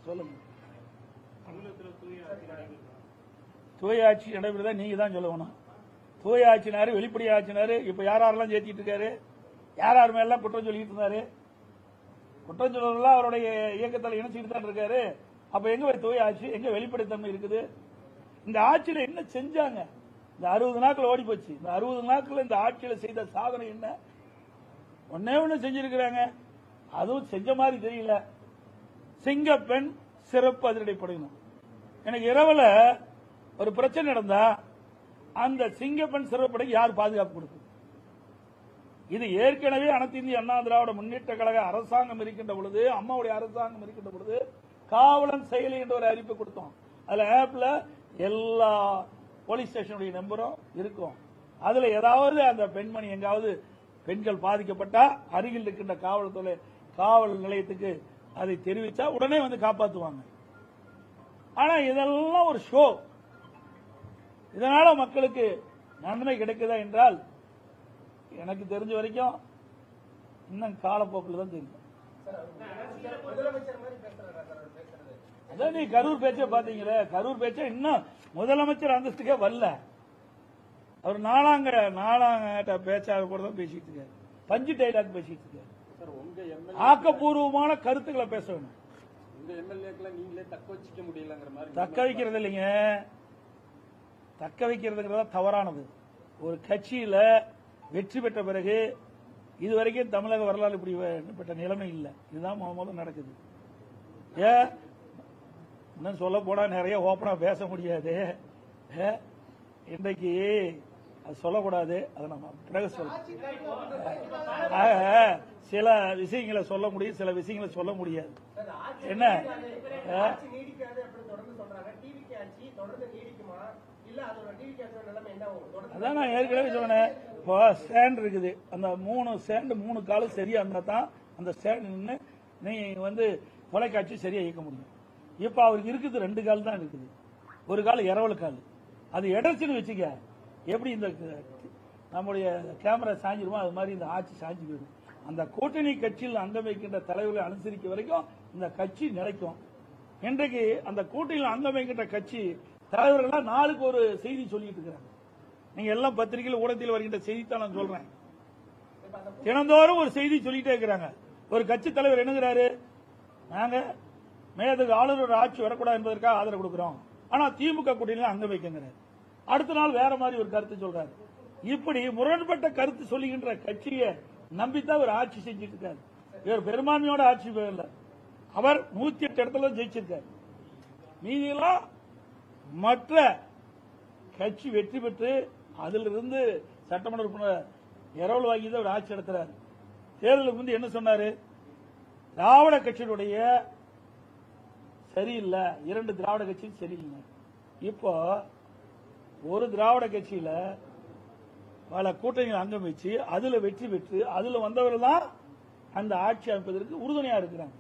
சொல்லுங்க. தூய ஆட்சி நடைபெறுதா நீங்க தான் சொல்லணும். தூய ஆட்சினாரு, வெளிப்படை ஆட்சினாரு. இப்ப யாரெல்லாம் சேர்த்திட்டு இருக்காரு, யார் மேலாம் குற்றம் சொல்லிட்டு இருந்தாரு. குற்றம் சொல்றதெல்லாம் அவருடைய இயக்கத்தில் இணைச்சிட்டு தான் இருக்காரு. அப்ப எங்க தூய ஆட்சி, எங்க வெளிப்படைத்தன்மை இருக்குது? இந்த ஆட்சியில என்ன செஞ்சாங்க? இந்த 60 நாட்கள் ஓடி போச்சு. இந்த 60 நாட்கள் இந்த ஆட்சியில செய்த சாதனை என்ன? ஒன்னே ஒண்ணு செஞ்சிருக்கிறாங்க. அதுவும் செஞ்ச மாதிரி தெரியல. சிங்கப்பெண் சிறப்பு அதிரடிப்படையினர். எனக்கு இரவுல ஒரு பிரச்சனை நடந்தா அந்த சிங்கப்பெண் சிறப்படைக்கு யார் பாதுகாப்பு கொடுக்கும்? இது ஏற்கனவே அனைத்து இந்திய அண்ணா திராவிட முன்னேற்ற கழக அரசாங்கம் இருக்கின்ற பொழுது, அம்மாவுடைய அரசாங்கம் இருக்கின்ற பொழுது காவலன் செயலி என்ற ஒரு அறிவிப்பு கொடுத்தோம். அதுல ஆப்ல எல்லா போலீஸ் ஸ்டேஷனுடைய நம்பரும் இருக்கும். அதுல ஏதாவது அந்த பெண்மணி எங்காவது பெண்கள் பாதிக்கப்பட்டா அருகில் இருக்கின்ற காவல் நிலையத்துக்கு அதை தெரிவிச்சா உடனே வந்து காப்பாற்றுவாங்க. ஆனா இதெல்லாம் ஒரு ஷோ. இதனால மக்களுக்கு நன்மை கிடைக்குதா என்றால் எனக்கு தெரிஞ்ச வரைக்கும் இன்னும் காலப்போக்கில் தான் தெரியும். அதான் நீ கரூர் பேச்ச பாத்தீங்களே, கரூர் பேச்ச இன்னும் முதலமைச்சர் அந்தஸ்துக்கே வரல. அவர் நாலாங்கட்ட பேச்சாக கூட தான் பேசிட்டு இருக்காரு. பஞ்சு டைலாக் பேசிட்டு இருக்காரு. ஆக்கப்பூர்வமான கருத்துக்களை பேச வேணும். தக்க வைக்கிறது இல்லைங்க, தக்க வைக்கிறதுங்கிறதா தவறானது. ஒரு கட்சியில வெற்றி பெற்ற பிறகு இதுவரைக்கும் தமிழக வரலாறு இப்படிப்பட்ட நிலைமை இல்லை. இதுதான் முதல்ல நடக்குது. இன்னும் சொல்ல போனா நிறைய ஓப்பனா பேச முடியாது. இன்றைக்கு அது சொல்லக்கூடாது. அதை நம்ம பிறகு சொல்ல. சில விஷயங்களை சொல்ல முடியும், சில விஷயங்களை சொல்ல முடியாது. என்ன அதான் நான் ஏற்கனவே சொன்னேன். இப்போ ஸ்டாண்ட் இருக்குது, அந்த 3 ஸ்டாண்ட் 3 காலம் சரியா இருந்தா தான் அந்த ஸ்டாண்ட் நின்று நீங்க வந்து தொலைக்காட்சி சரியா இயக்க முடியும். இப்ப அவருக்கு இருக்குது 2 கால் தான் இருக்குது. ஒரு கால் இரவல் கால். அது இடச்சுன்னு வச்சுக்க, எப்படி இந்த நம்முடைய கேமரா சாஞ்சிருமோ அது மாதிரி இந்த ஆட்சி சாஞ்சி போயிடும். அந்த கூட்டணி கட்சியில் அங்கம் வைக்கின்ற தலைவர்களை அனுசரிக்க வரைக்கும் இந்த கட்சி நிலைக்கும். இன்றைக்கு அந்த கூட்டணியில் அங்கம் வைக்கின்ற கட்சி தலைவர்கள் நாளுக்கு ஒரு செய்தி சொல்லிட்டு இருக்கிறாங்க. நீங்க எல்லாம் பத்திரிகையில் ஊடகத்தில் வருகின்ற செய்தித்தான் நான் சொல்றேன். தினந்தோறும் ஒரு செய்தி சொல்லிட்டே இருக்கிறாங்க. ஒரு கட்சி தலைவர் என்னங்கிறாரு, நாங்க மேதகு ஆளுநர் ஆட்சி வரக்கூடாது என்பதற்காக ஆதரவு கொடுக்கிறோம், ஆனா திமுக கூட்டணியில் அங்கம் வைக்கிறார். அடுத்த நாள் வேற மாதிரி ஒரு கருத்து சொல்றாரு. இப்படி முரண்பட்ட கருத்து சொல்லுகின்ற கட்சியை நம்பித்தான் ஒரு ஆட்சி செஞ்சிட்டு இருக்காரு. இவர் பெரும்பான்மையோட ஆட்சி பெறல. அவர் 108 இடத்துல ஜெயிச்சிருக்காரு. மீதியெல்லாம் மற்ற கட்சி வெற்றி பெற்று அதிலிருந்து சட்டமன்ற உறுப்பினர் இரவல் வாங்கி தான் ஒரு ஆட்சி நடத்துறாரு. தேர்தலுக்கு முந்தைய என்ன சொன்னாரு, திராவிட கட்சியினுடைய சரியில்லை, 2 திராவிட கட்சியும் சரியில்லை. இப்போ ஒரு திராவிட கட்சியில பல கூட்டணிகள் அங்கம் வச்சு அதுல வெற்றி பெற்று அதுல வந்தவர்கள் தான் அந்த ஆட்சி அமைப்பதற்கு உறுதுணையா இருக்கிறாங்க.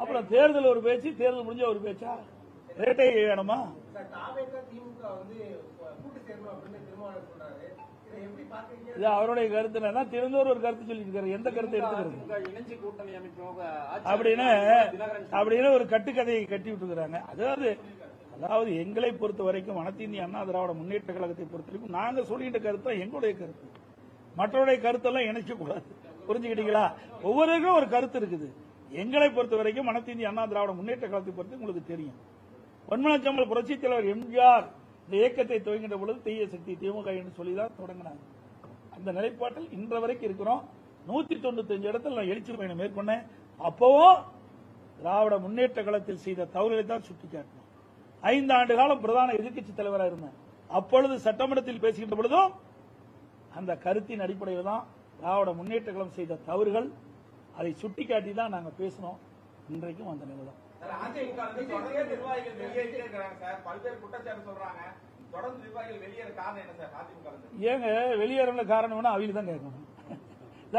அப்புறம் தேர்தல் ஒரு பேச்சு, தேர்தல் முடிஞ்ச ஒரு பேச்சா? ரேட்டை வேணுமா? இது அவருடைய கருத்து. திருந்தோர் ஒரு கருத்து சொல்லிட்டு இருக்காரு. எந்த கருத்தை எடுத்துக்கிறது அப்படின்னு ஒரு கட்டுக்கதையை கட்டி விட்டுக்கிறாங்க. அதாவது எங்களை பொறுத்த வரைக்கும் அனைத்து இந்திய அண்ணா திராவிட முன்னேற்ற கழகத்தை பொறுத்த வரைக்கும் நாங்க சொல்லிட்ட கருத்து எங்களுடைய கருத்து. மற்றவருடைய கருத்தெல்லாம் இணைக்க கூடாது. புரிஞ்சுக்கிட்டீங்களா? ஒவ்வொருவருக்கும் ஒரு கருத்து இருக்குது. எங்களை பொறுத்த வரைக்கும் அனைத்து இந்திய அண்ணா திராவிட முன்னேற்ற கழகத்தை பொறுத்து உங்களுக்கு தெரியும். பொன்மனச்சம்பல் புரட்சித் தலைவர் எம்ஜிஆர் இந்த இயக்கத்தை துவங்கின்ற பொழுது தீய சக்தி திமுக என்று சொல்லிதான் தொடங்கினாங்க. அந்த நிலைப்பாட்டில் இன்ற வரைக்கும் இருக்கிறோம். 195 இடத்துல நான் எழுச்சி பயணம் மேற்கொண்டேன். அப்பவும் திராவிட முன்னேற்ற கழகத்தில் செய்த தவறுகளை தான் சுட்டிக்காட்டினோம். 5 ஆண்டு காலம் பிரதான எதிர்க்கட்சி தலைவராக இருந்தேன். அப்பொழுது சட்டமன்றத்தில் பேசுகின்ற பொழுதும் அந்த கருத்தின் அடிப்படையில் தான் திராவிட முன்னேற்ற கழகம் செய்த தவறுகள் அதை சுட்டிக்காட்டி தான் நாங்கள் பேசினோம். இன்றைக்கும் அந்த நிலை தான். ஏங்க வெளியேற காரணம் அவையில் தான் கேட்கணும்.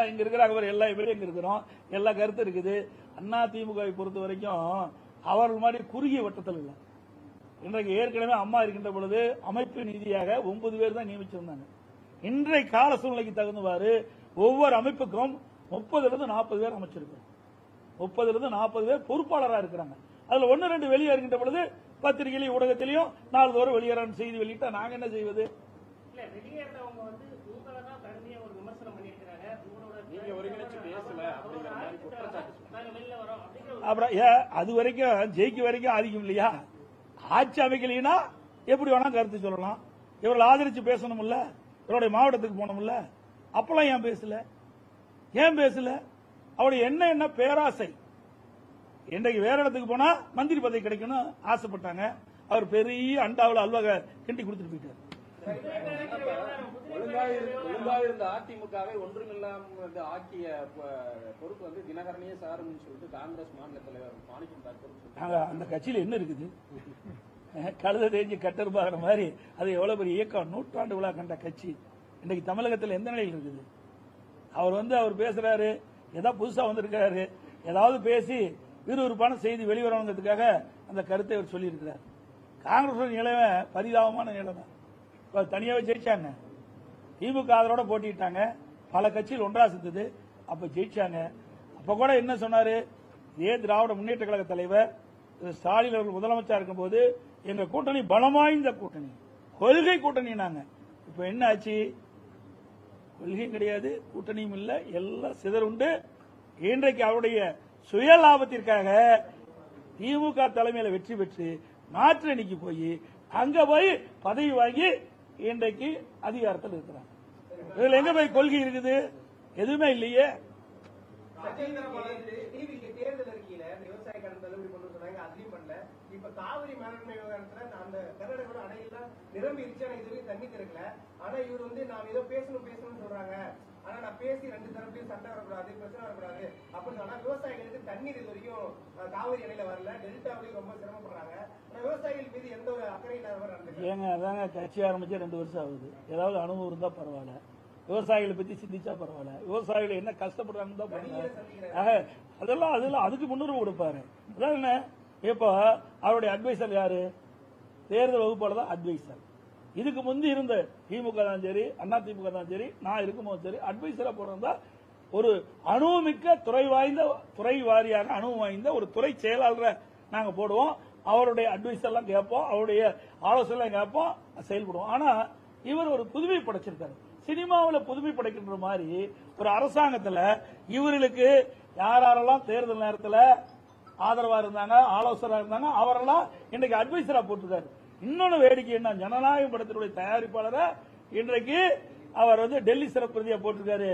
இங்க இருக்கிறாங்க எல்லா பேரும் இருக்கிறோம், எல்லா கருத்து இருக்குது. அண்ணா திமுகவை பொறுத்த வரைக்கும் அவர்கள் மாதிரி குறுகிய வட்டத்தில் இல்லை. இன்றைக்கு ஏற்கனவே அம்மா இருக்கின்ற பொழுது அமைப்பு நீதியாக 9 பேர் தான் நியமிச்சிருந்தாங்க. இன்றைய கால சூழ்நிலைக்கு தகுந்தவாறு ஒவ்வொரு அமைப்புக்கும் 30 40 பேர் அமைச்சிருக்கோம். 30-40 பேர் பொறுப்பாளராக இருக்கிறாங்க. அதுல 1-2 வெளியே இருக்கின்ற பொழுது பத்திரிகையிலையும் ஊடகத்திலையும் நாள்தோறும் வெளியேறான செய்தி வெளியிட்டா நாங்க என்ன செய்வது? அப்புறம் அது வரைக்கும் ஜெயிக்க வரைக்கும் ஆதிக்கம் இல்லையா? ஆட்சி அமைக்கலைன்னா எப்படி வேணா கருத்து சொல்லலாம். இவர்கள் ஆதரிச்சு பேசணும்ல, இவருடைய மாவட்டத்துக்கு போனோம்ல, அப்பெல்லாம் ஏன் பேசல? அவருடைய என்ன பேராசை. இன்றைக்கு வேற இடத்துக்கு போனா மந்திரி பதவி கிடைக்கணும் ஆசைப்பட்டாங்க. அவர் பெரிய அண்டாவில் அல்வா கிண்டி கொடுத்துட்டு போயிட்டார். ஒழுங்கா இருந்த அதிமுகவை ஒன்றுமில்லாம ஆக்கிய பொறுப்பு வந்து தினகரனையே சாருன்னு சொல்லிட்டு காங்கிரஸ் மாநில தலைவர் மாணிக்கம் தாக்கூர் அந்த கட்சியில என்ன இருக்குது? கழுத தேஞ்சு கட்டருப்பாகிற மாதிரி அது எவ்வளவு பெரிய இயக்கம், நூற்றாண்டு விழா கண்ட கட்சி இன்னைக்கு தமிழகத்தில் எந்த நிலையில் இருக்குது? அவர் பேசுறாரு, ஏதாவது புதுசா வந்திருக்கிறாரு, ஏதாவது பேசி விறுவிறுப்பான செய்தி வெளிவரணுங்கிறதுக்காக அந்த கருத்தை அவர் சொல்லியிருக்கிறார். காங்கிரஸ் நிலைமை பரிதாபமான நிலைமை. தனியாவே ஜெயிச்சாங்க, திமுக ஆதரவோட போட்டிட்டாங்க, பல கட்சிகள் ஒன்றா சேர்ந்தது, அப்ப ஜெயிச்சாங்க. அப்ப கூட என்ன சொன்னாரு? இதே திராவிட முன்னேற்ற கழக தலைவர் ஸ்டாலின் அவர்கள் முதலமைச்சர் இருக்கும் போது எங்க கூட்டணி பலம் வாய்ந்த கூட்டணி, கொள்கை கூட்டணி. நாங்க இப்ப என்ன ஆச்சு? கொள்கையும் கிடையாது, கூட்டணியும் இல்ல, எல்லாம் சிதறுண்டு. இன்றைக்கு அவருடைய சுய லாபத்திற்காக திமுக தலைமையில வெற்றி பெற்று மாற்று அணிக்கு போய் அங்க போய் பதவி வாங்கி இன்றைக்கு அதிகாரத்தில் இருக்கிறாங்க. இதுல எங்க போய் கொள்கை இருக்குது? எதுவுமே இல்லையே. தேர்தல் அறிக்கையில விவசாய கடன் தள்ளுபடி கொண்டு சொன்னாங்க, அதையும் பண்ணல. இப்ப காவிரி மேலாண்மை விவகாரத்துல அந்த கர்நாடகோட அணையெல்லாம் நிரம்பிருச்சு, ஆனா இதுவரைக்கும் தண்ணி திறக்கல. ஆனா இவர் வந்து நாம் ஏதோ பேசணும்னு சொல்றாங்க, ஆனா நான் பேசி 2 தரப்புலையும் சண்டை வரக்கூடாது, பிரச்சனை வரக்கூடாது அப்படின்னு சொன்னா விவசாயிகளுக்கு தண்ணீர் இது வரைக்கும் காவிரி அணையில வரல, டெல்டாவிலையும் ரொம்ப சிரமப்படுறாங்க. ஆனா விவசாயிகள் மீது எந்த ஒரு அக்கறை இல்லாத ஏங்க அதாங்க கட்சி ஆரம்பிச்சு 2 வருஷம் ஆகுது. ஏதாவது அனுபவம் இருந்தா பரவாயில்ல, விவசாயிகளை பத்தி சிந்திச்சா பரவாயில்ல. விவசாயிகள் என்ன கஷ்டப்படுறாங்கன்னு தான் பரவாயில்ல. அதெல்லாம் அதுக்கு முன்னுரிமை கொடுப்பாரு. அதான் என்ன, இப்ப அவருடைய அட்வைசர் யாரு? தேர்தல் வகுப்பாளர் தான் அட்வைசர். இதுக்கு முந்தி இருந்த திமுக தான் சரி, அண்ணா திமுக தான் சரி, நான் இருக்கும்போது சரி, அட்வைசரா போறதா ஒரு அனுபவமிக்க துறை வாரியாக அனுபவம் வாய்ந்த ஒரு துறை செயலாளரை நாங்க போடுவோம். அவருடைய அட்வைஸ் எல்லாம் கேட்போம், அவருடைய ஆலோசனை கேட்போம், செயல்படுவோம். ஆனா இவர் ஒரு புதுமை படைச்சிருக்காரு. சினிமாவில் புதுமை படைக்கின்ற மாதிரி ஒரு அரசாங்கத்தில் இவர்களுக்கு யாரெல்லாம் தேர்தல் நேரத்தில் ஆதரவா இருந்தாங்க, ஆலோசனை இருந்தாங்க, அவரெல்லாம் இன்னைக்கு அட்வைசரா போட்டிருக்காரு. இன்னொன்னு வேடிக்கை என்ன, ஜனநாயக படத்தினுடைய தயாரிப்பாளரை இன்றைக்கு அவர் வந்து டெல்லி சிறப்பு பிரதியா போட்டிருக்காரு.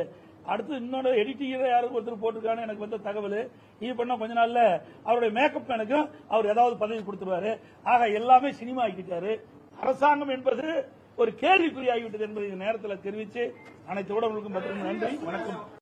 அடுத்து இன்னொரு எடிட்டிங் யாருக்கு ஒருத்தர் போட்டிருக்காரு எனக்கு வந்த தகவல். இது பண்ண கொஞ்ச நாள்ல அவருடைய மேக்கப் மேனுக்கும் அவர் ஏதாவது பதவி கொடுத்துருவாரு. ஆக எல்லாமே சினிமா ஆக்கிட்டாரு. அரசாங்கம் என்பது ஒரு கேள்விக்குறியாகிவிட்டது என்பதை இந்த நேரத்தில் தெரிவித்து அனைத்து ஊடகங்களுக்கும் நன்றி, வணக்கம்.